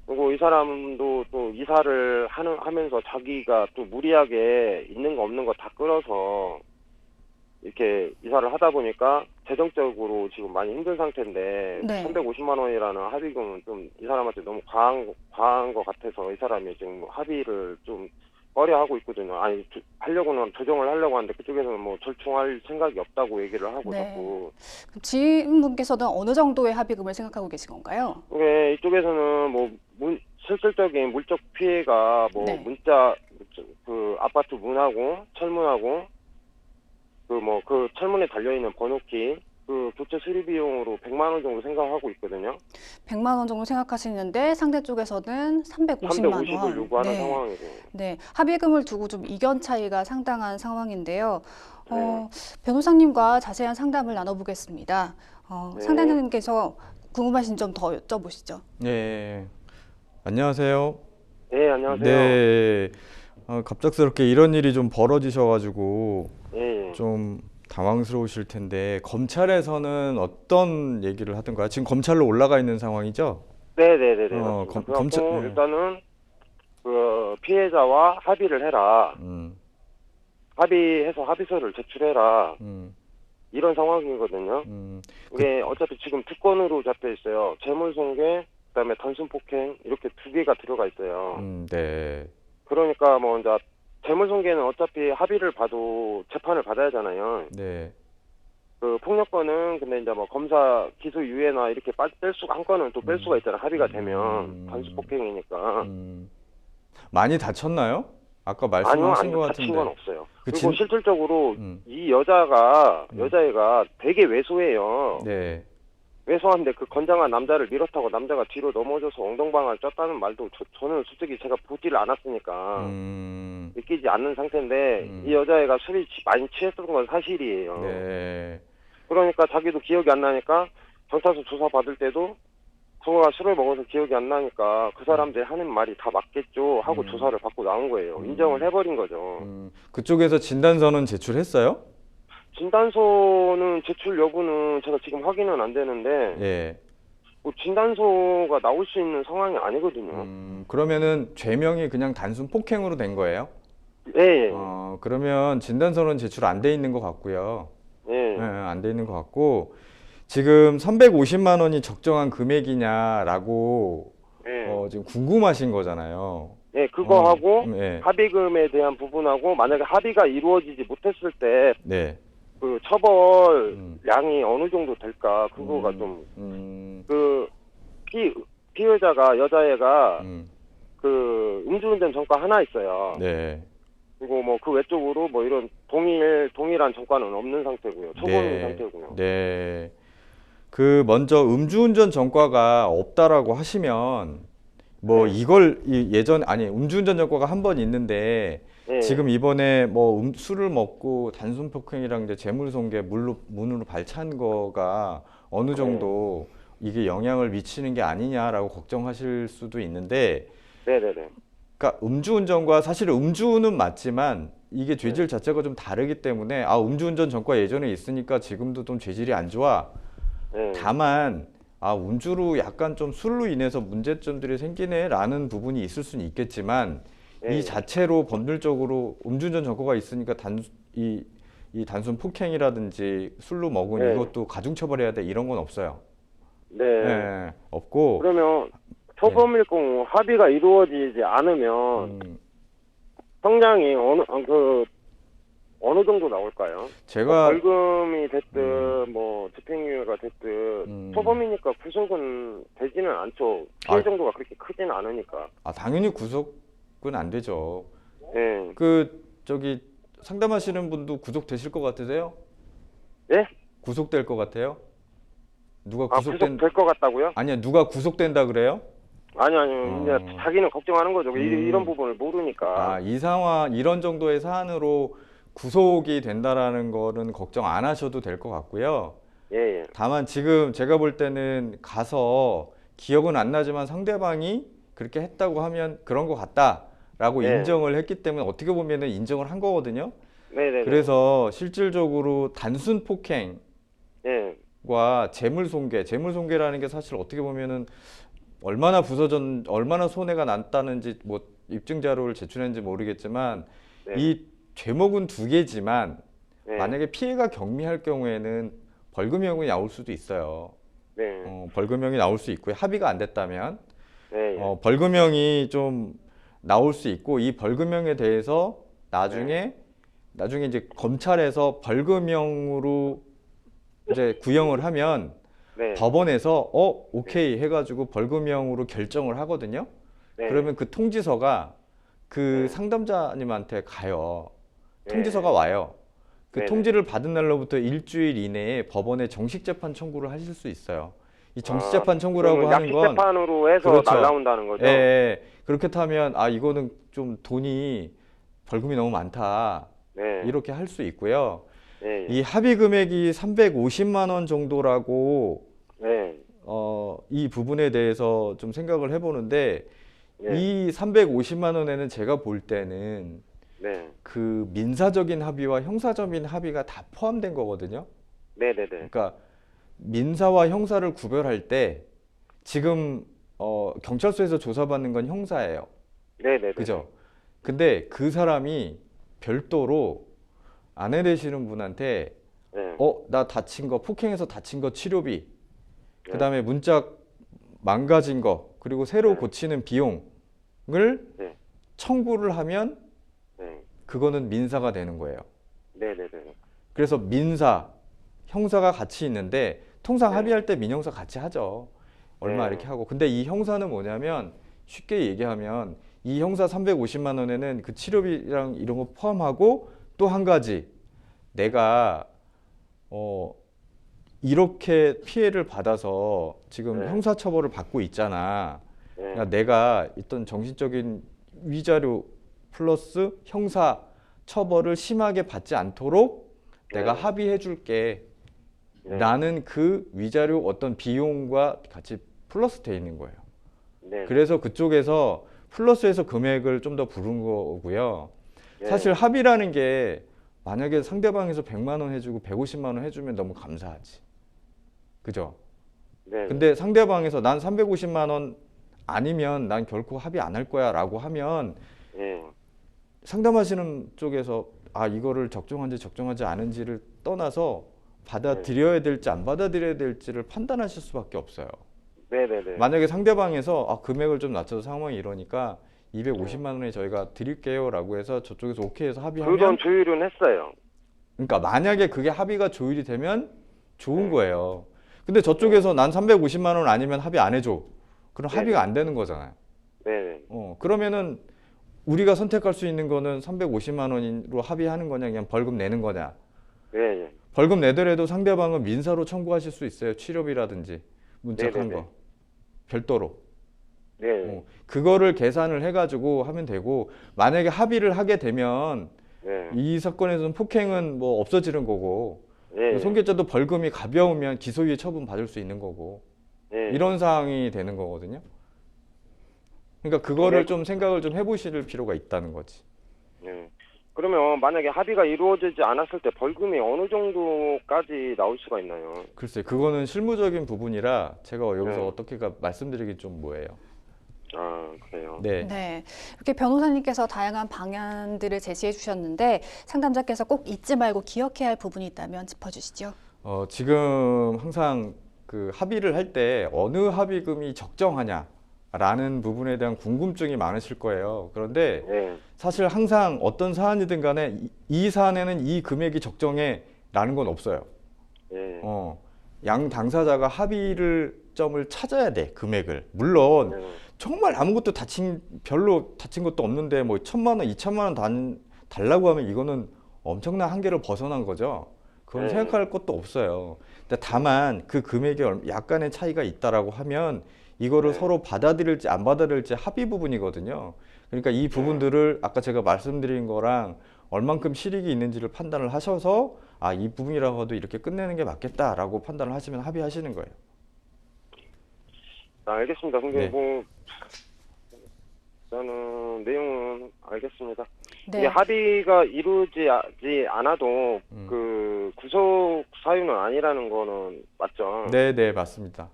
그리고 이 사람도 또 이사를 하면서 자기가 또 무리하게 있는 거 없는 거 다 끌어서 이렇게 이사를 하다 보니까 재정적으로 지금 많이 힘든 상태인데 네. 350만 원이라는 합의금은 좀 이 사람한테 너무 과한 것 같아서 이 사람이 지금 합의를 좀 꺼려하고 있거든요. 하려고는 조정을 하려고 하는데 그쪽에서는 뭐 절충할 생각이 없다고 얘기를 하고 네. 자꾸. 그럼 지인분께서는 어느 정도의 합의금을 생각하고 계신 건가요? 이게 이쪽에서는 뭐 실질적인 물적 피해가 뭐 네. 그 아파트 문하고 철문하고 그 철문에 달려있는 번호키 그 교체 수리 비용으로 100만 원 정도 생각하고 있거든요. 100만 원 정도 생각하시는데 상대 쪽에서는 350만 350을 원. 요구하는 네. 상황이고. 네. 합의금을 두고 좀 이견 차이가 상당한 상황인데요. 네. 변호사님과 자세한 상담을 나눠보겠습니다. 네. 상담자님께서 궁금하신 점 더 여쭤보시죠. 네. 안녕하세요. 네, 안녕하세요. 네. 갑작스럽게 이런 일이 좀 벌어지셔가지고 예, 예. 좀 당황스러우실 텐데 검찰에서는 어떤 얘기를 하던가요? 지금 검찰로 올라가 있는 상황이죠? 네네네네. 어, 맞습니다. 검- 검찰- 그래갖고 네. 일단은 그 피해자와 합의를 해라. 음, 합의해서 합의서를 제출해라. 음, 이런 상황이거든요. 음, 이게 어차피 지금 두 건으로 잡혀 있어요. 재물손괴, 그다음에 단순폭행 이렇게 2개가 들어가 있어요. 네, 그러니까 뭐 이제 재물손괴는 어차피 합의를 봐도 재판을 받아야 하잖아요. 네, 그 폭력건은 근데 이제 뭐 검사 기소 유예나 이렇게 뺄 수가 한 건은 또 뺄 수가 있잖아. 합의가 되면 단순폭행이니까. 많이 다쳤나요? 아까 아니요, 말씀하신 것 다친 같은데. 건 없어요. 그 그리고 진- 실질적으로 음. 이 여자애가 되게 왜소해요. 네, 왜소한데 그 건장한 남자를 밀어타고 남자가 뒤로 넘어져서 엉덩방아를 쪘다는 말도 저는 솔직히 제가 보지를 않았으니까 믿기지 않는 상태인데 이 여자애가 술이 많이 취했던 건 사실이에요. 네, 그러니까 자기도 기억이 안 나니까 경찰서 조사 받을 때도 그거가 술을 먹어서 기억이 안 나니까 그 사람들이 하는 말이 다 맞겠죠 하고 조사를 받고 나온 거예요. 인정을 해버린 거죠. 그쪽에서 진단서는 제출했어요? 진단서는 제출 여부는 제가 지금 확인은 안 되는데 예. 뭐 진단서가 나올 수 있는 상황이 아니거든요. 그러면은 죄명이 그냥 단순 폭행으로 된 거예요? 예, 예. 그러면 진단서는 제출 안 돼 있는 것 같고요. 예. 예, 안 돼 있는 것 같고 지금 350만 원이 적정한 금액이냐라고 예. 지금 궁금하신 거잖아요. 예, 그거하고 예. 합의금에 대한 부분하고 만약에 합의가 이루어지지 못했을 때 네. 그 처벌량이 어느 정도 될까 그거가 좀 그 피의자가 여자애가 그 음주운전 전과 하나 있어요. 네. 그리고 뭐 그 외적으로 뭐 이런 동일한 전과는 없는 상태고요. 초범인 상태고요. 네. 그 먼저 음주운전 전과가 없다라고 하시면 뭐 이걸 예전 아니 음주운전 전과가 한 번 있는데 예. 지금 이번에 뭐 술을 먹고 단순 폭행이랑 이제 재물손괴 문으로 발찬 거가 어느 정도 이게 영향을 미치는 게 아니냐라고 걱정하실 수도 있는데, 네네네. 그러니까 음주운전과 사실은 음주는 맞지만 이게 죄질 자체가 좀 다르기 때문에 아 음주운전 전과 예전에 있으니까 지금도 좀 죄질이 안 좋아. 예. 다만 아 음주로 약간 좀 술로 인해서 문제점들이 생기네라는 부분이 있을 수는 있겠지만 예. 이 자체로 법률적으로 음주운전 전과가 있으니까 이 단순 폭행이라든지 술로 먹은 네. 이것도 가중처벌해야 돼 이런 건 없어요. 네. 예, 없고 그러면 초범일 경우 합의가 이루어지지 않으면 형량이 어느 정도 나올까요? 뭐 제가 벌금이 됐든 뭐 집행유예가 됐든 초범이니까 구속은 되지는 않죠. 피해 아. 정도가 그렇게 크지는 않으니까. 당연히 구속은 안 되죠. 예. 저기 상담하시는 분도 구속되실 것 같으세요? 예? 구속될 것 같아요? 누가 구속 될 것 같다고요? 아니야, 누가 구속된다 그래요? 아니요. 이제 자기는 걱정하는 거죠. 이런 부분을 모르니까. 이 상황, 이런 정도의 사안으로 구속이 된다라는 거는 걱정 안 하셔도 될 것 같고요. 예, 예. 다만 지금 제가 볼 때는 가서 기억은 안 나지만 상대방이 그렇게 했다고 하면 그런 것 같다라고 네. 인정을 했기 때문에 어떻게 보면은 인정을 한 거거든요. 네네. 그래서 실질적으로 단순 폭행과 예. 재물손괴라는 게 사실 어떻게 보면은 얼마나 손해가 났다는지 뭐 입증 자료를 제출했는지 모르겠지만 네. 이 죄목은 두 개지만 네. 만약에 피해가 경미할 경우에는 벌금형이 나올 수도 있어요. 네. 벌금형이 나올 수 있고요. 합의가 안 됐다면 네. 예. 벌금형이 좀 나올 수 있고 이 벌금형에 대해서 나중에 이제 검찰에서 벌금형으로 이제 구형을 하면 네. 법원에서 오케이 해가지고 벌금형으로 결정을 하거든요. 네. 그러면 그 통지서가 그 네. 상담자님한테 가요. 네. 통지서가 와요. 그 네네. 통지를 받은 날로부터 일주일 이내에 법원에 정식재판 청구를 하실 수 있어요. 이 정식재판 청구라고 그러면 하는 건 약식재판으로 해서 그렇죠. 날라온다는 거죠? 예, 그렇게 타면 이거는 좀 벌금이 너무 많다. 네. 이렇게 할 수 있고요. 네. 이 합의 금액이 350만 원 정도라고 네. 이 부분에 대해서 좀 생각을 해보는데 네. 이 350만 원에는 제가 볼 때는 네. 그 민사적인 합의와 형사적인 합의가 다 포함된 거거든요. 네네네. 그러니까 민사와 형사를 구별할 때 지금 경찰서에서 조사받는 건 형사예요. 네네네. 그죠? 근데 그 사람이 별도로 아내 되시는 분한테 네. 나 다친 거 폭행해서 다친 거 치료비, 네. 그다음에 문짝 망가진 거, 그리고 새로 네. 고치는 비용을 네. 청구를 하면 네. 그거는 민사가 되는 거예요. 네네네. 그래서 민사, 형사가 같이 있는데 통상 네. 합의할 때 민형사 같이 하죠. 얼마 네. 이렇게 하고. 근데 이 형사는 뭐냐면 쉽게 얘기하면 이 형사 350만 원에는 그 치료비랑 이런 거 포함하고 또 한 가지 내가 이렇게 피해를 받아서 지금 네. 형사처벌을 받고 있잖아. 네. 그러니까 내가 어떤 정신적인 위자료 플러스 형사 처벌을 심하게 받지 않도록 내가 네. 합의해 줄게. 네. 나는 그 위자료 어떤 비용과 같이 플러스 돼 있는 거예요. 네. 그래서 그쪽에서 플러스해서 금액을 좀 더 부른 거고요. 네. 사실 합의라는 게 만약에 상대방에서 100만 원 해주고 150만 원 해주면 너무 감사하지. 그죠? 네. 근데 상대방에서 난 350만 원 아니면 난 결코 합의 안 할 거야 라고 하면 네. 상담하시는 쪽에서 이거를 적정한지 적정하지 않은지를 떠나서 받아들여야 될지 안 받아들여야 될지를 판단하실 수밖에 없어요. 네네네. 만약에 상대방에서 금액을 좀 낮춰서 상황이 이러니까 250만 원에 저희가 드릴게요 라고 해서 저쪽에서 오케이 해서 합의하면 그건 조율은 했어요. 그러니까 만약에 그게 합의가 조율이 되면 좋은 거예요. 근데 저쪽에서 난 350만 원 아니면 합의 안 해줘. 그럼 네. 합의가 안 되는 거잖아요. 네네. 그러면은 우리가 선택할 수 있는 거는 350만 원으로 합의하는 거냐 그냥 벌금 내는 거냐. 네. 벌금 내더라도 상대방은 민사로 청구하실 수 있어요. 치료비라든지 문책한 네네네. 거 별도로. 네. 그거를 계산을 해가지고 하면 되고, 만약에 합의를 하게 되면 네. 이 사건에서는 폭행은 뭐 없어지는 거고, 네. 손괴죄도 벌금이 가벼우면 기소유예 처분 받을 수 있는 거고, 네. 이런 상황이 되는 거거든요. 그러니까 그거를 네. 좀 생각을 좀 해보실 필요가 있다는 거지. 네. 그러면 만약에 합의가 이루어지지 않았을 때 벌금이 어느 정도까지 나올 수가 있나요? 글쎄, 그거는 실무적인 부분이라 제가 여기서 네. 어떻게 말씀드리기 좀 뭐예요. 아, 그래요. 네. 네, 이렇게 변호사님께서 다양한 방안들을 제시해 주셨는데 상담자께서 꼭 잊지 말고 기억해야 할 부분이 있다면 짚어주시죠. 지금 항상 그 합의를 할 때 어느 합의금이 적정하냐라는 부분에 대한 궁금증이 많으실 거예요. 그런데 네. 사실 항상 어떤 사안이든 간에 이 사안에는 이 금액이 적정해라는 건 없어요. 네. 양 당사자가 합의를 점을 찾아야 돼, 금액을. 물론 네. 정말 아무것도 별로 다친 것도 없는데 뭐 1,000만 원, 2,000만 원 달라고 하면 이거는 엄청난 한계를 벗어난 거죠. 그건 네. 생각할 것도 없어요. 근데 다만 그 금액이 약간의 차이가 있다라고 하면 이거를 네. 서로 받아들일지 안 받아들일지 합의 부분이거든요. 그러니까 이 부분들을 아까 제가 말씀드린 거랑 얼만큼 실익이 있는지를 판단을 하셔서 이 부분이라고도 이렇게 끝내는 게 맞겠다라고 판단을 하시면 합의하시는 거예요. 알겠습니다. 근데 네. 뭐 저는 내용은 알겠습니다. 네, 이게 합의가 이루어지지 않아도 그 구속 사유는 아니라는 거는 맞죠? 네, 맞습니다.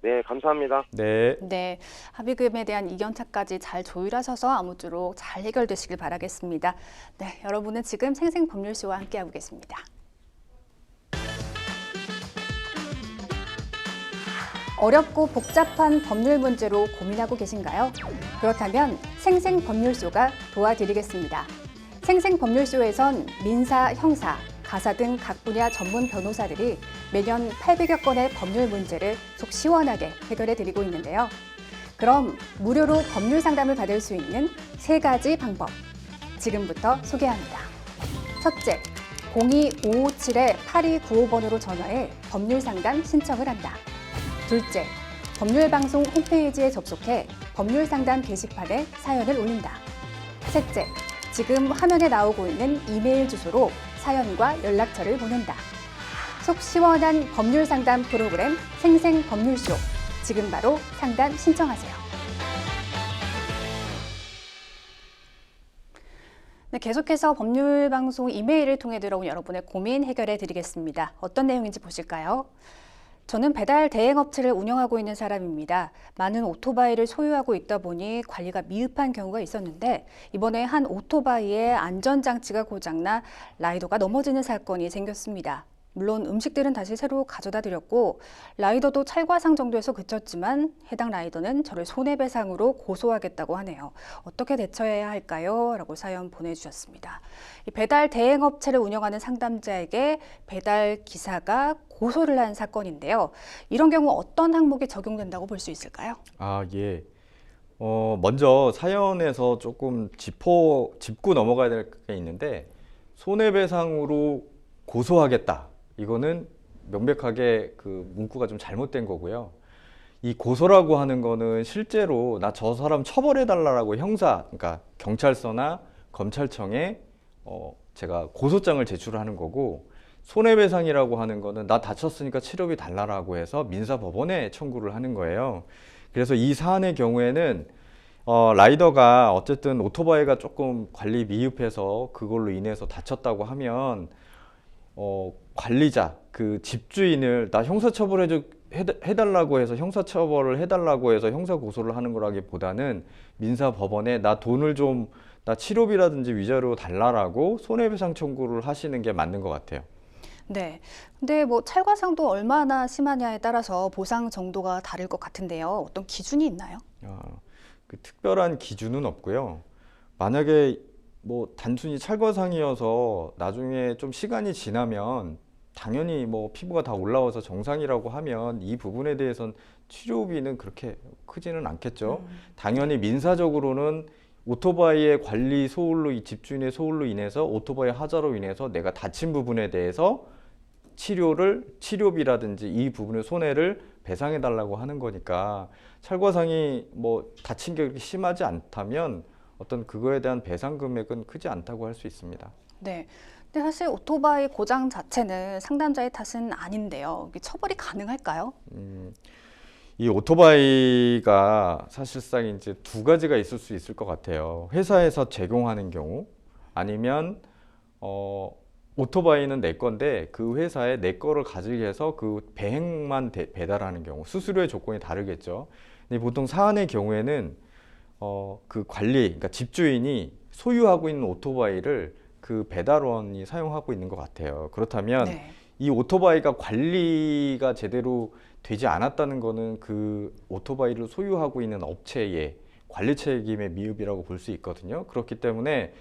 네, 감사합니다. 네. 네, 합의금에 대한 이견차까지 잘 조율하셔서 아무쪼록 잘 해결되시길 바라겠습니다. 네, 여러분은 지금 생생법률쇼와 함께하고 계십니다. 어렵고 복잡한 법률 문제로 고민하고 계신가요? 그렇다면 생생법률쇼가 도와드리겠습니다. 생생법률쇼에선 민사, 형사, 가사 등 각 분야 전문 변호사들이 매년 800여 건의 법률 문제를 속 시원하게 해결해 드리고 있는데요. 그럼 무료로 법률 상담을 받을 수 있는 3가지 방법, 지금부터 소개합니다. 첫째, 02-557-8295번으로 전화해 법률 상담 신청을 한다. 둘째, 법률방송 홈페이지에 접속해 법률 상담 게시판에 사연을 올린다. 셋째, 지금 화면에 나오고 있는 이메일 주소로 사연과 연락처를 보낸다. 속 시원한 법률 상담 프로그램 생생법률쇼. 지금 바로 상담 신청하세요. 네, 계속해서 법률방송 이메일을 통해 들어온 여러분의 고민 해결해 드리겠습니다. 어떤 내용인지 보실까요? 저는 배달 대행업체를 운영하고 있는 사람입니다. 많은 오토바이를 소유하고 있다 보니 관리가 미흡한 경우가 있었는데 이번에 한 오토바이의 안전장치가 고장나 라이더가 넘어지는 사건이 생겼습니다. 물론 음식들은 다시 새로 가져다 드렸고 라이더도 찰과상 정도에서 그쳤지만 해당 라이더는 저를 손해배상으로 고소하겠다고 하네요. 어떻게 대처해야 할까요? 라고 사연 보내주셨습니다. 이 배달 대행업체를 운영하는 상담자에게 배달 기사가 고소를 한 사건인데요. 이런 경우 어떤 항목이 적용된다고 볼 수 있을까요? 예. 먼저 사연에서 조금 짚고 넘어가야 될 게 있는데, 손해배상으로 고소하겠다. 이거는 명백하게 그 문구가 좀 잘못된 거고요. 이 고소라고 하는 거는 실제로 나 저 사람 처벌해달라고 그러니까 경찰서나 검찰청에 제가 고소장을 제출하는 거고, 손해배상이라고 하는 거는 나 다쳤으니까 치료비 달라고 해서 민사법원에 청구를 하는 거예요. 그래서 이 사안의 경우에는 라이더가 어쨌든 오토바이가 조금 관리 미흡해서 그걸로 인해서 다쳤다고 하면 관리자, 그 집주인을 나 해달라고 해서 형사처벌을 해달라고 해서 형사고소를 하는 거라기보다는 민사법원에 나 치료비라든지 위자료 달라라고 손해배상 청구를 하시는 게 맞는 것 같아요. 네. 근데 뭐 찰과상도 얼마나 심하냐에 따라서 보상 정도가 다를 것 같은데요. 어떤 기준이 있나요? 그 특별한 기준은 없고요. 만약에 뭐 단순히 찰과상이어서 나중에 좀 시간이 지나면 당연히 뭐 피부가 다 올라와서 정상이라고 하면 이 부분에 대해서는 치료비는 그렇게 크지는 않겠죠. 당연히 민사적으로는 오토바이의 관리 소홀로, 이 집주인의 소홀로 인해서 오토바이 하자로 인해서 내가 다친 부분에 대해서 치료비라든지 이 부분의 손해를 배상해 달라고 하는 거니까 찰과상이 뭐 다친 게 그렇게 심하지 않다면 어떤 그거에 대한 배상 금액은 크지 않다고 할 수 있습니다. 네. 근데 사실 오토바이 고장 자체는 상담자의 탓은 아닌데요. 이게 처벌이 가능할까요? 이 오토바이가 사실상 이제 두 가지가 있을 수 있을 것 같아요. 회사에서 제공하는 경우 아니면 오토바이는 내 건데 그 회사에 내 거를 가지게 해서 그 배행만 배달하는 경우 수수료의 조건이 다르겠죠. 근데 보통 사안의 경우에는 그 그러니까 집주인이 소유하고 있는 오토바이를 그 배달원이 사용하고 있는 것 같아요. 그렇다면 네. 이 오토바이가 관리가 제대로 되지 않았다는 거는 그 오토바이를 소유하고 있는 업체의 관리 책임의 미흡이라고 볼 수 있거든요. 그렇기 때문에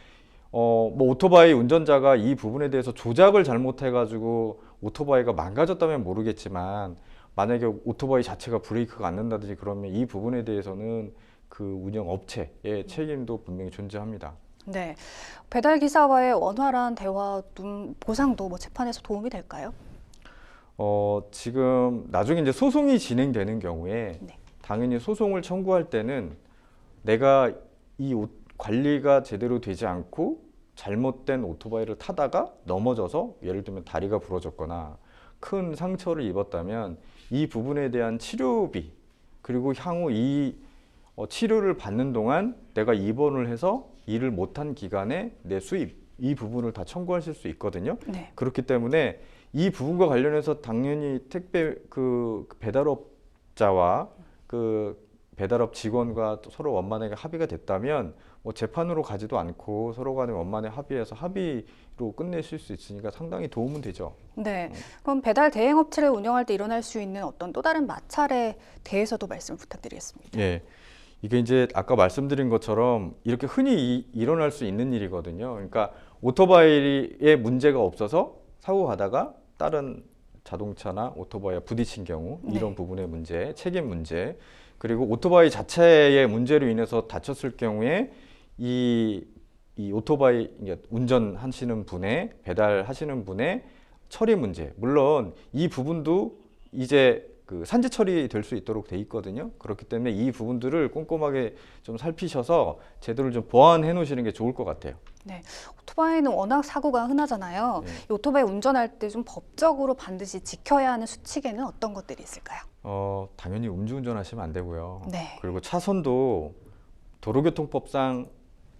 뭐 오토바이 운전자가 이 부분에 대해서 조작을 잘못해가지고 오토바이가 망가졌다면 모르겠지만 만약에 오토바이 자체가 브레이크가 안 된다든지 그러면 이 부분에 대해서는 그 운영 업체의 책임도 분명히 존재합니다. 네. 배달 기사와의 원활한 대화, 보상도 뭐 재판에서 도움이 될까요? 지금 나중에 이제 소송이 진행되는 경우에 네. 당연히 소송을 청구할 때는 내가 관리가 제대로 되지 않고 잘못된 오토바이를 타다가 넘어져서 예를 들면 다리가 부러졌거나 큰 상처를 입었다면 이 부분에 대한 치료비 그리고 향후 이 치료를 받는 동안 내가 입원을 해서 일을 못한 기간에 내 수입 이 부분을 다 청구하실 수 있거든요. 네. 그렇기 때문에 이 부분과 관련해서 당연히 택배 그 배달업자와 그 배달업 직원과 또 서로 원만하게 합의가 됐다면 뭐 재판으로 가지도 않고 서로 간에 원만히 합의해서 합의로 끝내실 수 있으니까 상당히 도움은 되죠. 네. 그럼 배달 대행 업체를 운영할 때 일어날 수 있는 어떤 또 다른 마찰에 대해서도 말씀 부탁드리겠습니다. 예. 이게 이제 아까 말씀드린 것처럼 이렇게 흔히 일어날 수 있는 일이거든요. 그러니까 오토바이에 문제가 없어서 사고 가다가 다른 자동차나 오토바이와 부딪힌 경우 이런 네. 부분의 문제, 책임 문제, 그리고 오토바이 자체의 문제로 인해서 다쳤을 경우에 이 오토바이 운전하시는 분의 배달하시는 분의 처리 문제, 물론 이 부분도 이제 그 산재 처리될 수 있도록 돼 있거든요. 그렇기 때문에 이 부분들을 꼼꼼하게 좀 살피셔서 제대로 좀 보완해 놓으시는 게 좋을 것 같아요. 네. 오토바이는 워낙 사고가 흔하잖아요. 네. 이 오토바이 운전할 때 좀 법적으로 반드시 지켜야 하는 수칙에는 어떤 것들이 있을까요? 당연히 음주운전 하시면 안 되고요. 네. 그리고 차선도 도로교통법상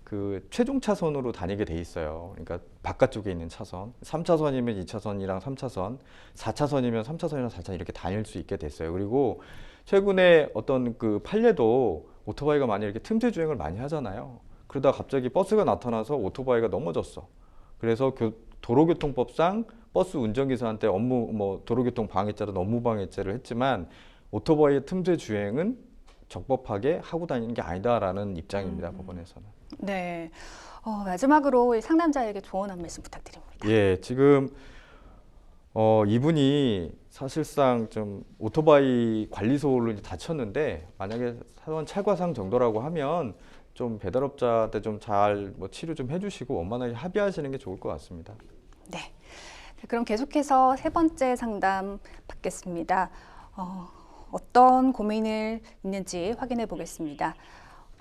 그 최종 차선으로 다니게 돼 있어요. 그러니까 바깥쪽에 있는 차선, 3차선이면 2차선이랑 3차선, 4차선이면 3차선이랑 4차선 이렇게 다닐 수 있게 됐어요. 그리고 최근에 어떤 그 판례도 오토바이가 만약에 이렇게 틈새 주행을 많이 하잖아요. 그러다 갑자기 버스가 나타나서 오토바이가 넘어졌어. 그래서 도로교통법상 버스 운전기사한테 도로교통 방해죄든 업무 방해죄를 했지만 오토바이의 틈새 주행은 적법하게 하고 다니는 게 아니다라는 입장입니다. 법원에서는. 네. 마지막으로 이 상담자에게 조언 한 말씀 부탁드립니다. 예, 지금 이분이 사실상 좀 오토바이 관리소로 이제 다쳤는데 만약에 사원 찰과상 정도라고 하면 좀 배달업자한테 좀 잘 치료 좀 해주시고 원만하게 합의하시는 게 좋을 것 같습니다. 네. 그럼 계속해서 세 번째 상담 받겠습니다. 어떤 고민을 있는지 확인해 보겠습니다.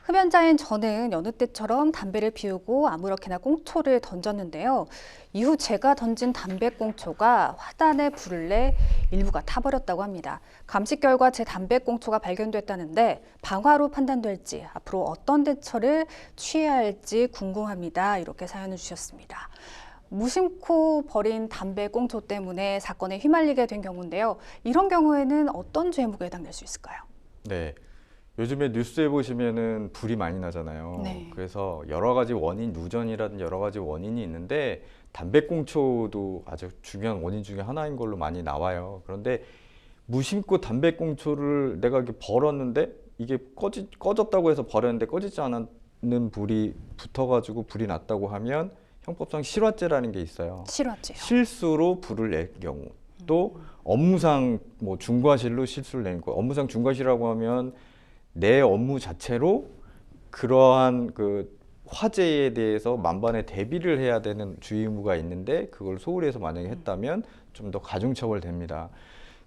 흡연자인 저는 여느 때처럼 담배를 피우고 아무렇게나 꽁초를 던졌는데요. 이후 제가 던진 담배꽁초가 화단에 불을 내 일부가 타버렸다고 합니다. 감식 결과 제 담배꽁초가 발견됐다는데 방화로 판단될지 앞으로 어떤 대처를 취해야 할지 궁금합니다. 이렇게 사연을 주셨습니다. 무심코 버린 담배꽁초 때문에 사건에 휘말리게 된 경우인데요. 이런 경우에는 어떤 죄목에 해당될 수 있을까요? 네. 요즘에 뉴스에 보시면은 불이 많이 나잖아요. 네. 그래서 여러 가지 원인, 누전이라든지 여러 가지 원인이 있는데 담배꽁초도 아주 중요한 원인 중에 하나인 걸로 많이 나와요. 그런데 무심코 담배꽁초를 내가 이렇게 벌었는데 이게 꺼졌다고 해서 버렸는데 꺼지지 않는 불이 붙어가지고 불이 났다고 하면 형법상 실화죄라는 게 있어요. 실화죄요. 실수로 불을 낼 경우 또 업무상 중과실로 실수를 낸 거. 업무상 중과실이라고 하면 내 업무 자체로 그러한 그 화재에 대해서 만반의 대비를 해야 되는 주의 의무가 있는데 그걸 소홀히 해서 만약에 했다면 좀 더 가중처벌됩니다.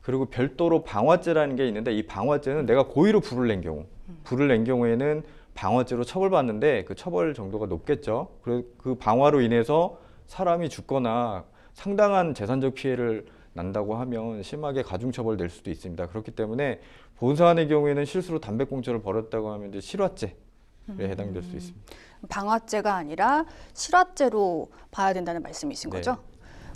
그리고 별도로 방화죄라는 게 있는데 이 방화죄는 내가 고의로 불을 낸 경우, 불을 낸 경우에는 방화죄로 처벌받는데 그 처벌 정도가 높겠죠. 그리고 그 방화로 인해서 사람이 죽거나 상당한 재산적 피해를 난다고 하면 심하게 가중처벌될 수도 있습니다. 그렇기 때문에 본사안의 경우에는 실수로 담배꽁초를 버렸다고 하면 이제 실화죄에 해당될 수 있습니다. 방화죄가 아니라 실화죄로 봐야 된다는 말씀이신 네. 거죠?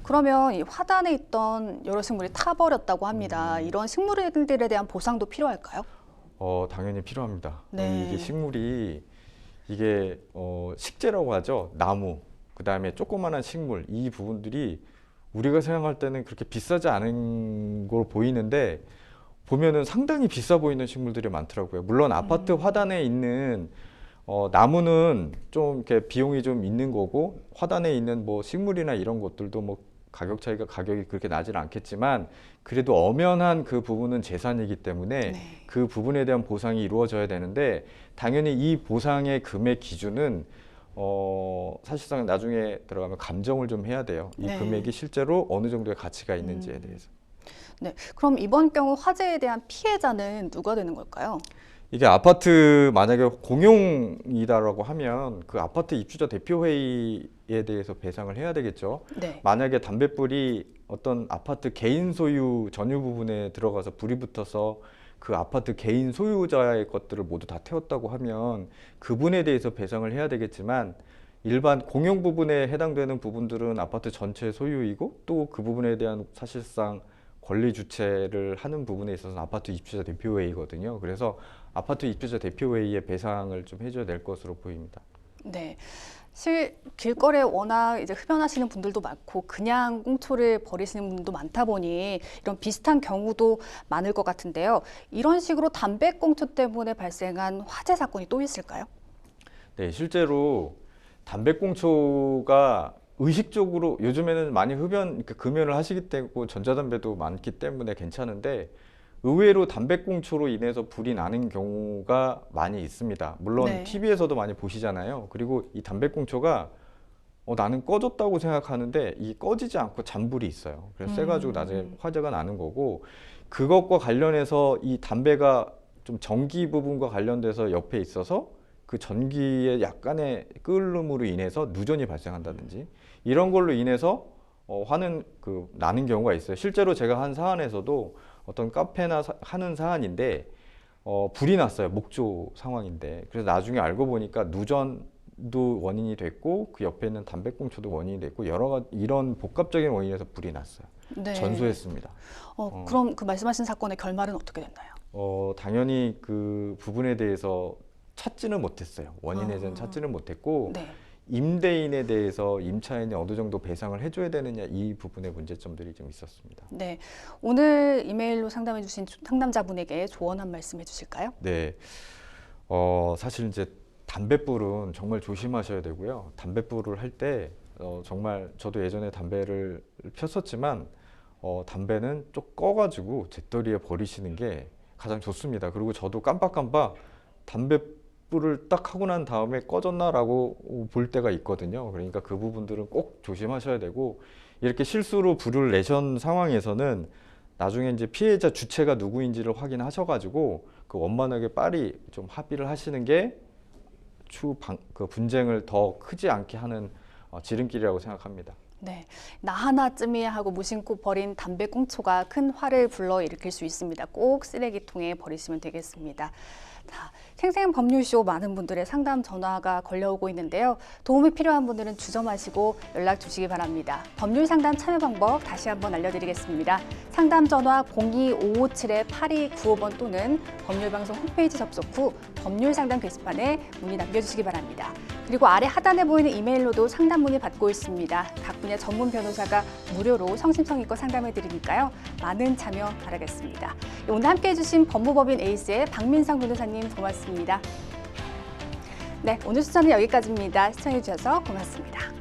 그러면 이 화단에 있던 여러 식물이 타버렸다고 합니다. 이런 식물들에 대한 보상도 필요할까요? 당연히 필요합니다. 네. 이게 식물이 이게 식재라고 하죠. 나무, 그 다음에 조그마한 식물, 이 부분들이 우리가 생각할 때는 그렇게 비싸지 않은 걸 보이는데 보면은 상당히 비싸 보이는 식물들이 많더라고요. 물론 아파트 화단에 있는 나무는 좀 이렇게 비용이 좀 있는 거고 화단에 있는 뭐 식물이나 이런 것들도 뭐 가격 차이가 가격이 그렇게 나지는 않겠지만 그래도 엄연한 그 부분은 재산이기 때문에 네. 그 부분에 대한 보상이 이루어져야 되는데 당연히 이 보상의 금액 기준은 사실상 나중에 들어가면 감정을 좀 해야 돼요. 이 네. 금액이 실제로 어느 정도의 가치가 있는지에 대해서. 네. 그럼 이번 경우 화재에 대한 피해자는 누가 되는 걸까요? 이게 아파트 만약에 공용이다라고 하면 그 아파트 입주자 대표회의에 대해서 배상을 해야 되겠죠. 네. 만약에 담뱃불이 어떤 아파트 개인 소유 전유 부분에 들어가서 불이 붙어서 그 아파트 개인 소유자의 것들을 모두 다 태웠다고 하면 그분에 대해서 배상을 해야 되겠지만 일반 공용 부분에 해당되는 부분들은 아파트 전체 소유이고 또 그 부분에 대한 사실상 권리 주체를 하는 부분에 있어서는 아파트 입주자 대표회의거든요. 그래서 아파트 입주자 대표회의에 배상을 좀 해줘야 될 것으로 보입니다. 네. 길거리에 워낙 이제 흡연하시는 분들도 많고 그냥 꽁초를 버리시는 분도 많다 보니 이런 비슷한 경우도 많을 것 같은데요. 이런 식으로 담배꽁초 때문에 발생한 화재 사건이 또 있을까요? 네, 실제로 담배꽁초가 의식적으로 요즘에는 많이 금연을 하시기 때문에 전자담배도 많기 때문에 괜찮은데 의외로 담배꽁초로 인해서 불이 나는 경우가 많이 있습니다. 물론 네. TV에서도 많이 보시잖아요. 그리고 이 담배꽁초가 나는 꺼졌다고 생각하는데 이게 꺼지지 않고 잔불이 있어요. 그래서 세가지고 나중에 화재가 나는 거고 그것과 관련해서 이 담배가 좀 전기 부분과 관련돼서 옆에 있어서 그 전기의 약간의 끓음으로 인해서 누전이 발생한다든지 이런 걸로 인해서 나는 경우가 있어요. 실제로 제가 한 사안에서도 어떤 카페나 하는 사안인데 불이 났어요. 목조 상황인데 그래서 나중에 알고 보니까 누전도 원인이 됐고 그 옆에 있는 담배꽁초도 원인이 됐고 여러 가지 이런 복합적인 원인에서 불이 났어요. 네. 전소했습니다. 그럼 그 말씀하신 사건의 결말은 어떻게 됐나요? 당연히 그 부분에 대해서 찾지는 못했어요. 원인에 대해서는 찾지는 못했고 네. 임대인에 대해서 임차인이 어느 정도 배상을 해줘야 되느냐 이 부분의 문제점들이 좀 있었습니다. 네. 오늘 이메일로 상담해 주신 상담자분에게 조언 한 말씀 해주실까요? 네. 사실 이제 담뱃불은 정말 조심하셔야 되고요. 담뱃불을 할 때 정말 저도 예전에 담배를 폈었지만 담배는 좀 꺼가지고 재떨이에 버리시는 게 가장 좋습니다. 그리고 저도 깜빡깜빡 담뱃불을 딱 하고 난 다음에 꺼졌나라고 볼 때가 있거든요. 그러니까 그 부분들은 꼭 조심하셔야 되고 이렇게 실수로 불을 내신 상황에서는 나중에 이제 피해자 주체가 누구인지를 확인하셔가지고 그 원만하게 빨리 좀 합의를 하시는 게 그 분쟁을 더 크지 않게 하는 지름길이라고 생각합니다. 네, 나 하나쯤이야 하고 무심코 버린 담배꽁초가 큰 화를 불러일으킬 수 있습니다. 꼭 쓰레기통에 버리시면 되겠습니다. 자, 생생법률쇼 많은 분들의 상담 전화가 걸려오고 있는데요. 도움이 필요한 분들은 주저마시고 연락 주시기 바랍니다. 법률 상담 참여 방법 다시 한번 알려드리겠습니다. 상담 전화 02-557-8295번 또는 법률방송 홈페이지 접속 후 법률 상담 게시판에 문의 남겨주시기 바랍니다. 그리고 아래 하단에 보이는 이메일로도 상담 문의 받고 있습니다. 각 분야 전문 변호사가 무료로 성심성의껏 상담해 드리니까요. 많은 참여 바라겠습니다. 오늘 함께해 주신 법무법인 에이스의 박민상 변호사님 고맙습니다. 네, 오늘 수사는 여기까지입니다. 시청해 주셔서 고맙습니다.